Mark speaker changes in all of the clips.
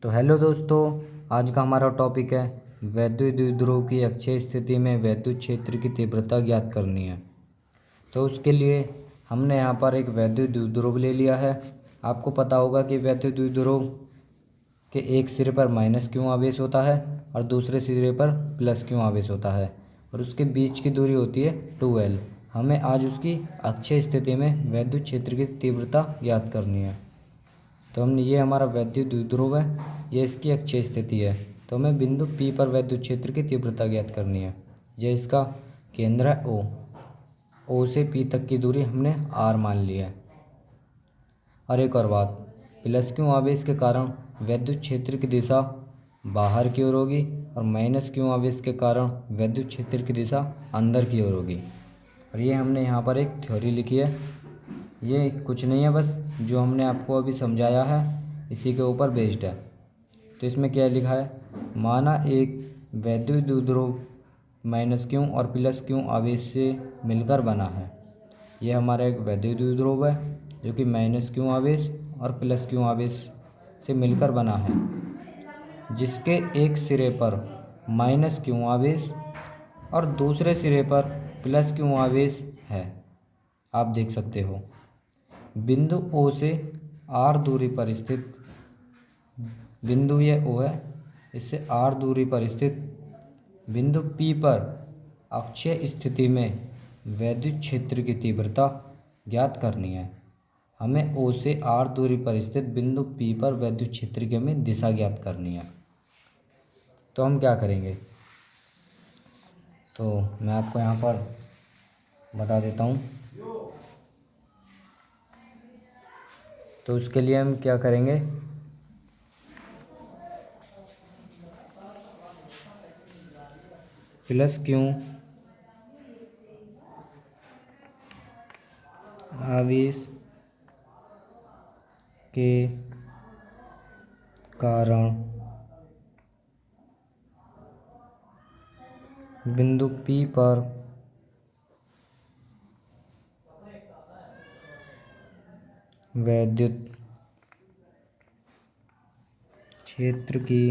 Speaker 1: तो हेलो दोस्तों, आज का हमारा टॉपिक है वैद्युत द्विध्रुव की अक्षीय स्थिति में वैद्युत क्षेत्र की तीव्रता ज्ञात करनी है। तो उसके लिए हमने यहाँ पर एक वैद्युत द्विध्रुव ले लिया है। आपको पता होगा कि वैद्युत द्विध्रुव के एक सिरे पर माइनस क्यू आवेश होता है और दूसरे सिरे पर प्लस क्यू आवेश होता है और उसके बीच की दूरी होती है 2L। हमें आज उसकी अक्षीय स्थिति में वैद्युत क्षेत्र की तीव्रता ज्ञात करनी है। तो हमने ये हमारा वैद्युत द्विध्रुव है, ये इसकी अक्षीय स्थिति है। तो हमें बिंदु P पर वैद्युत क्षेत्र की तीव्रता ज्ञात करनी है। यह इसका केंद्र है O से P तक की दूरी हमने R मान ली है। और एक और बात, प्लस क्यू आवेश के कारण वैद्युत क्षेत्र की दिशा बाहर की ओर होगी और माइनस क्यू आवेश के कारण वैद्युत क्षेत्र की दिशा अंदर की ओर होगी। और ये हमने यहाँ पर एक थ्योरी लिखी है। ये कुछ नहीं है, बस जो हमने आपको अभी समझाया है इसी के ऊपर बेस्ड है। तो इसमें क्या लिखा है, माना एक वैद्युत द्विध्रुव माइनस क्यू और प्लस क्यू आवेश से मिलकर बना है। यह हमारा एक वैद्युत द्विध्रुव है जो कि माइनस क्यू आवेश और प्लस क्यू आवेश से मिलकर बना है, जिसके एक सिरे पर माइनस क्यू आवेश और दूसरे सिरे पर प्लस क्यू आवेश है। आप देख सकते हो बिंदु O से R दूरी पर स्थित बिंदु, ये O है, इससे R दूरी पर स्थित बिंदु P पर अक्षीय स्थिति में वैद्युत क्षेत्र की तीव्रता ज्ञात करनी है। हमें O से R दूरी पर स्थित बिंदु P पर वैद्युत क्षेत्र की हमें दिशा ज्ञात करनी है। तो हम क्या करेंगे, तो मैं आपको यहाँ पर बता देता हूँ। तो उसके लिए हम क्या करेंगे, प्लस क्यू आवेश के कारण बिंदु P पर वैद्युत क्षेत्र की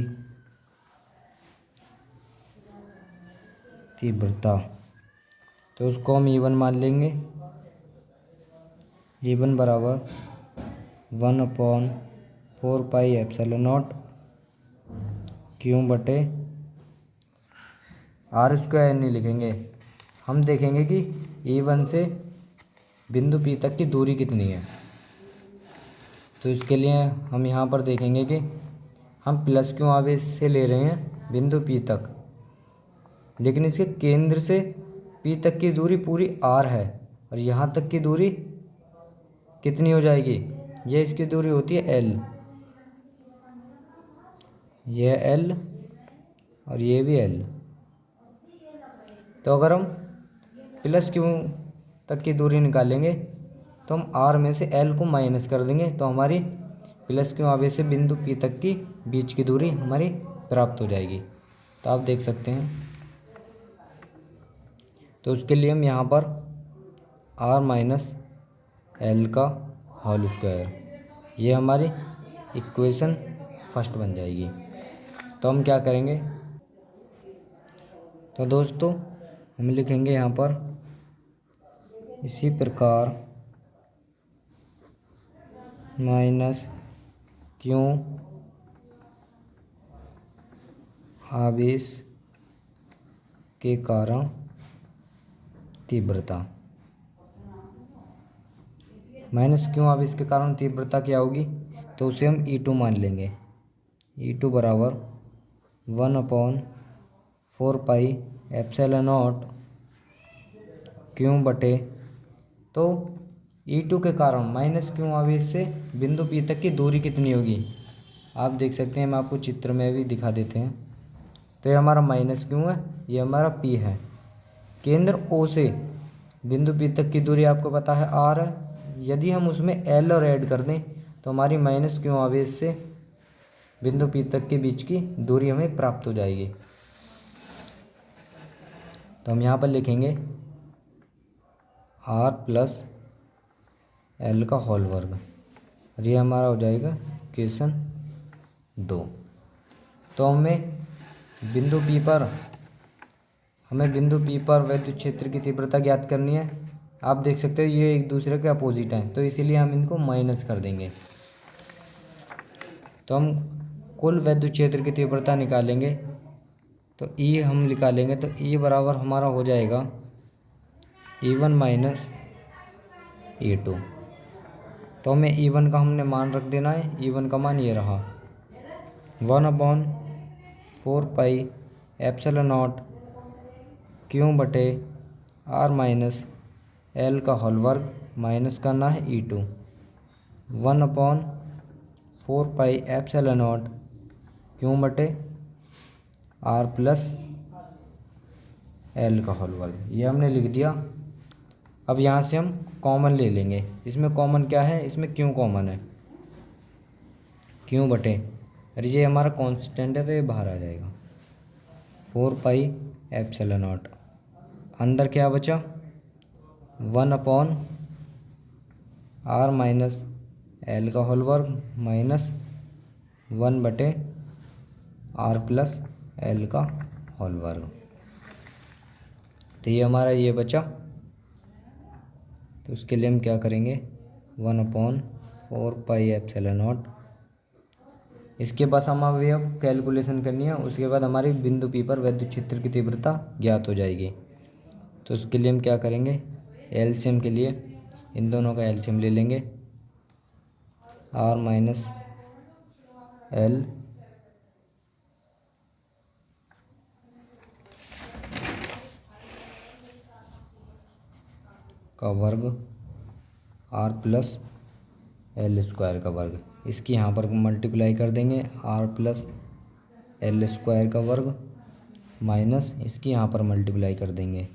Speaker 1: तीव्रता, तो उसको हम E1 मान लेंगे। E1 बराबर 1/4 पाई एप्सिलॉन नॉट क्यू बटे R स्क्वायर नहीं लिखेंगे, हम देखेंगे कि E1 से बिंदु P तक की दूरी कितनी है। तो इसके लिए हम यहाँ पर देखेंगे कि हम प्लस क्यू आवेश से ले रहे हैं बिंदु P तक, लेकिन इसके केंद्र से P तक की दूरी पूरी R है और यहाँ तक की दूरी कितनी हो जाएगी, ये इसकी दूरी होती है L, यह L और ये भी L। तो अगर हम प्लस क्यू तक की दूरी निकालेंगे तो हम R में से L को माइनस कर देंगे, तो हमारी प्लस क्यू आवेश से बिंदु P तक की बीच की दूरी हमारी प्राप्त हो जाएगी। तो आप देख सकते हैं। तो उसके लिए हम यहाँ पर R माइनस L का होल स्क्वायर, ये हमारी इक्वेशन फर्स्ट बन जाएगी। तो हम क्या करेंगे, तो दोस्तों हम लिखेंगे यहाँ पर इसी प्रकार माइनस क्यू आवेश के कारण तीव्रता, माइनस क्यू आवेश के कारण तीव्रता क्या होगी, तो उसे हम E2 मान लेंगे। E2 बराबर 1/4 पाई एप्सिलॉन नॉट क्यू बटे, तो E2 के कारण माइनस क्यू आवेश से बिंदु P तक की दूरी कितनी होगी, आप देख सकते हैं। हम आपको चित्र में भी दिखा देते हैं। तो ये हमारा माइनस क्यू है, ये हमारा P है। केंद्र O से बिंदु P तक की दूरी आपको पता है R है। यदि हम उसमें L और ऐड कर दें तो हमारी माइनस क्यू आवेश से बिंदु P तक के बीच की दूरी हमें प्राप्त हो जाएगी। तो हम यहाँ पर लिखेंगे R प्लस L का होल वर्ग, और ये हमारा हो जाएगा इक्वेशन 2। तो हमें बिंदु P पर विद्युत क्षेत्र की तीव्रता ज्ञात करनी है। आप देख सकते हो ये एक दूसरे के अपोजिट हैं, तो इसीलिए हम इनको माइनस कर देंगे। तो हम कुल विद्युत क्षेत्र की तीव्रता निकालेंगे, तो E हम निकालेंगे, तो E बराबर हमारा हो जाएगा E1 माइनस E2। तो हमें E1 का हमने मान रख देना है। E1 का मान ये रहा 1/4 पाई एप्सिलॉन नॉट क्यू बटे R माइनस L का होल वर्ग माइनस करना है E2 1/4 pi epsilon not Q बटे R प्लस L का होल वर्ग। ये हमने लिख दिया। अब यहाँ से हम कॉमन ले लेंगे। इसमें कॉमन क्या है? इसमें क्यों कॉमन है, क्यों बटे, अरे ये हमारा कांस्टेंट है तो ये बाहर आ जाएगा 4 पाई एप्सिलॉन नॉट। अंदर क्या बचा 1/R माइनस L का होल वर्ग माइनस 1/R प्लस L का होल वर्ग। तो ये हमारा ये बचा। तो उसके लिए हम क्या करेंगे 1/4 पाई एप्सिलॉन नॉट। इसके बाद हम अभी अब कैलकुलेशन करनी है। उसके बाद हमारी बिंदु P पर विद्युत क्षेत्र की तीव्रता ज्ञात हो जाएगी। तो उसके लिए हम क्या करेंगे एलसीएम के लिए इन दोनों का एलसीएम ले लेंगे। R माइनस L का वर्ग R प्लस L स्क्वायर का वर्ग। इसकी यहाँ पर मल्टीप्लाई कर देंगे R प्लस L स्क्वायर का वर्ग माइनस इसकी यहाँ पर मल्टीप्लाई कर देंगे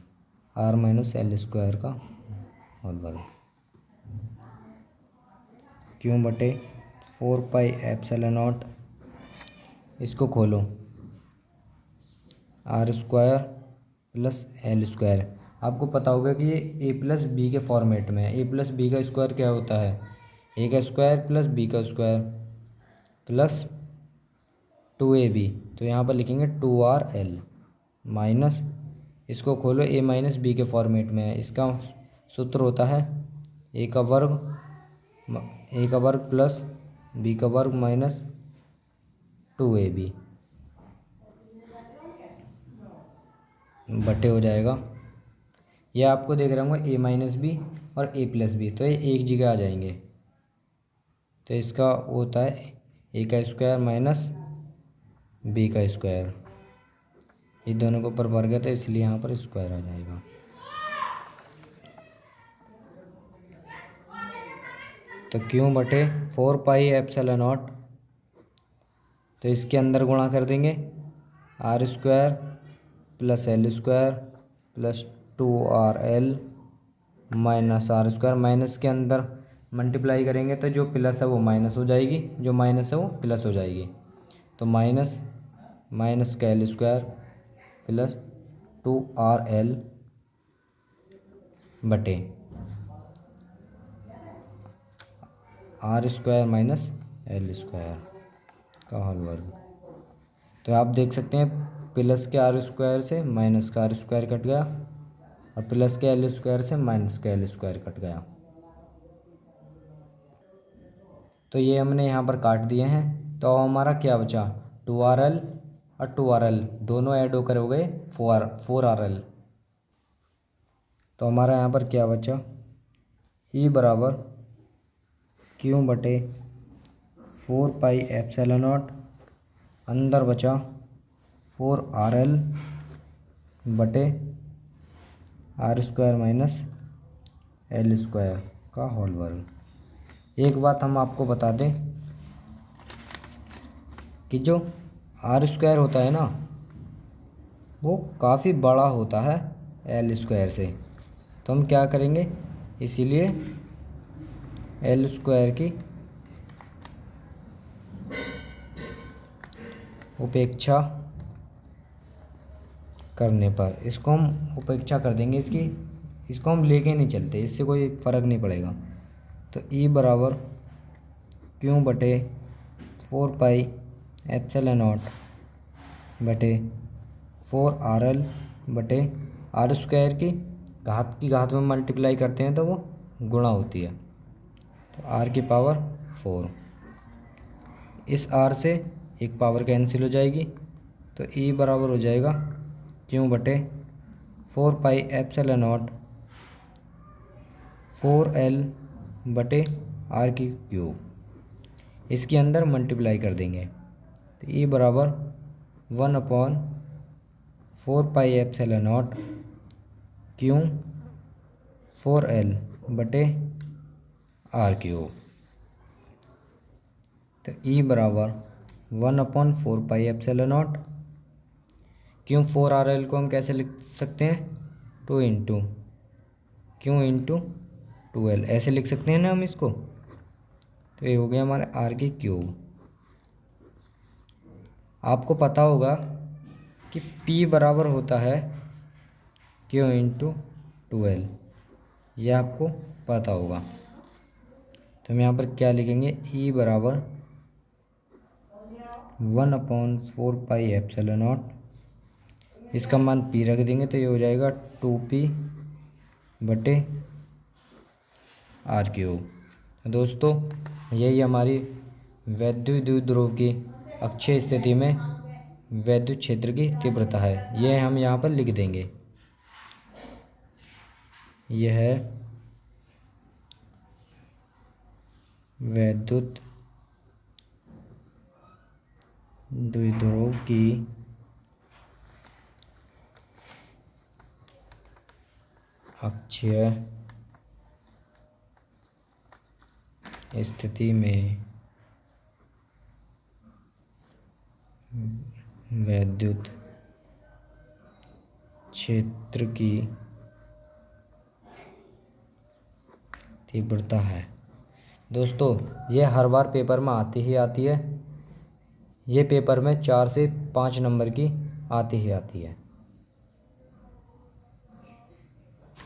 Speaker 1: R माइनस L स्क्वायर का होल वर्ग क्यों बटे 4 पाई एप्सिलॉन नॉट। इसको खोलो R square plus L square. आपको पता होगा कि ये a प्लस बी के फॉर्मेट में है। a प्लस बी का स्क्वायर क्या होता है a का स्क्वायर प्लस b का स्क्वायर प्लस 2ab। तो यहाँ पर लिखेंगे 2RL माइनस इसको खोलो a माइनस बी के फॉर्मेट में है। इसका सूत्र होता है a का वर्ग प्लस b का वर्ग माइनस 2ab बटे हो जाएगा। ये आपको देख रहा हूँ a माइनस बी और a प्लस बी, तो ये एक जगह आ जाएंगे। तो इसका होता है a का स्क्वायर माइनस b का स्क्वायर। ये दोनों के ऊपर वर्ग है तो इसलिए यहाँ पर स्क्वायर आ जाएगा। तो क्यों बटे 4 पाई एप्सिलॉन नॉट। तो इसके अंदर गुणा कर देंगे R square plus L square plus 2RL minus R square. Minus के अंदर मल्टीप्लाई करेंगे तो जो प्लस है वो माइनस हो जाएगी, जो माइनस है वो प्लस हो जाएगी। तो माइनस का L स्क्वायर प्लस 2RL बटे R square minus L square का होल वर्ग। तो आप देख सकते हैं प्लस के R स्क्वायर से माइनस का R स्क्वायर कट गया और प्लस के L स्क्वायर से माइनस का L स्क्वायर कट गया। तो ये हमने यहाँ पर काट दिए हैं। तो हमारा क्या बचा 2RL और 2RL दोनों ऐड होकर हो गए 4RL। तो हमारा यहाँ पर क्या बचा E बराबर क्यों बटे 4 पाई एप्सिलॉन नॉट। अंदर बचा 4RL बटे R square minus L square का होल वर्ग। एक बात हम आपको बता दें कि जो R स्क्वायर होता है ना वो काफ़ी बड़ा होता है L स्क्वायर से। तो हम क्या करेंगे इसीलिए L स्क्वायर की उपेक्षा करने पर इसको हम उपेक्षा कर देंगे, इसको हम लेके नहीं चलते, इससे कोई फ़र्क नहीं पड़ेगा। तो E बराबर क्यों बटे 4 पाई एप्सिलॉन नॉट बटे 4RL बटे आर स्क्वायर की घात में मल्टीप्लाई करते हैं तो वो गुणा होती है, तो r की पावर 4। इस r से एक पावर कैंसिल हो जाएगी, तो e बराबर हो जाएगा q बटे 4 पाई एप्सिलॉन नॉट 4L बटे r की क्यूब। इसके अंदर मल्टीप्लाई कर देंगे, तो e बराबर 1/4 pi epsilon not Q 4L बटे r क्यूब। तो e बराबर 1/4 पाई एप्सिलॉन नॉट क्यों 4RL को हम कैसे लिख सकते हैं, 2 इंटू क्यों इंटू 2L ऐसे लिख सकते हैं ना हम इसको। तो ये हो गया हमारे r की क्यूब। आपको पता होगा कि p बराबर होता है क्यू इंटू 2L, यह आपको पता होगा। तो हम यहाँ पर क्या लिखेंगे, e बराबर 1/4 पाई एप्सिलॉन नॉट, इसका मान p रख देंगे तो ये हो जाएगा 2p बटे r क्यूब। दोस्तों यही हमारी वैद्युत द्विध्रुव की अक्षीय स्थिति में वैद्युत क्षेत्र की तीव्रता है। यह हम यहाँ पर लिख देंगे, यह है वैद्युत द्विध्रुव की अक्षीय स्थिति में वैद्युत क्षेत्र की तीव्रता है। दोस्तों यह हर बार पेपर में आती ही आती है, ये पेपर में 4 से 5 नंबर की आती ही आती है।